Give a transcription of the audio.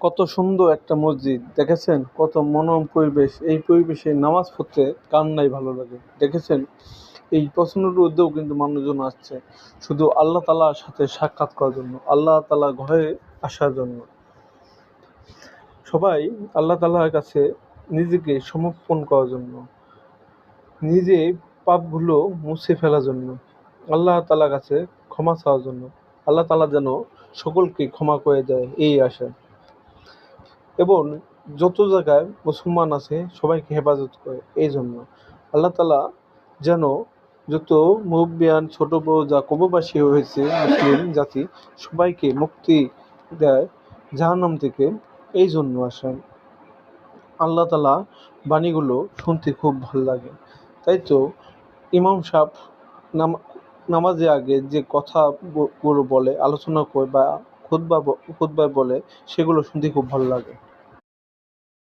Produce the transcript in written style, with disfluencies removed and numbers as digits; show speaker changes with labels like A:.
A: কত সুন্দর একটা মসজিদ দেখেছেন, কত মনোরম পরিবেশ। এই পরিবেশে নামাজ পড়তে কার নাই ভালো লাগে দেখেছেন। এই প্রচন্ড রোদেও কিন্তু মানুষজন আসছে শুধু আল্লাহ তাআলার সাথে সাক্ষাৎ করার জন্য, আল্লাহ তাআলা ঘরে আসার জন্য। সবাই আল্লাহ তাআলার কাছে নিজেকে সমর্পণ করার জন্য, নিজে পাপগুলো মুছে ফেলার জন্য, আল্লাহ তাআলার কাছে ক্ষমা চাওয়ার জন্য। আল্লাহ তাআলা যেন সকলকে ক্ষমা করে দেয় এই আশায়, এবং যত জায়গায় মুসলমান আছে সবাইকে হেফাজত করে এই জন্য। আল্লাহ তাআলা যেন যত মুরব্বিয়ান ছোট বড় যা কবরবাসী হয়েছে মুসলিম জাতি সবাইকে মুক্তি দেয় জাহান্নাম থেকে, এই জন্য আসেন। আল্লাহ তাআলা বাণীগুলো শুনতে খুব ভাল লাগে। তাই তো ইমাম সাহেব নামাজের আগে যে কথাগুলো বলে, আলোচনা করে বা খুতবায় বলে, সেগুলো শুনতে খুব ভালো লাগে।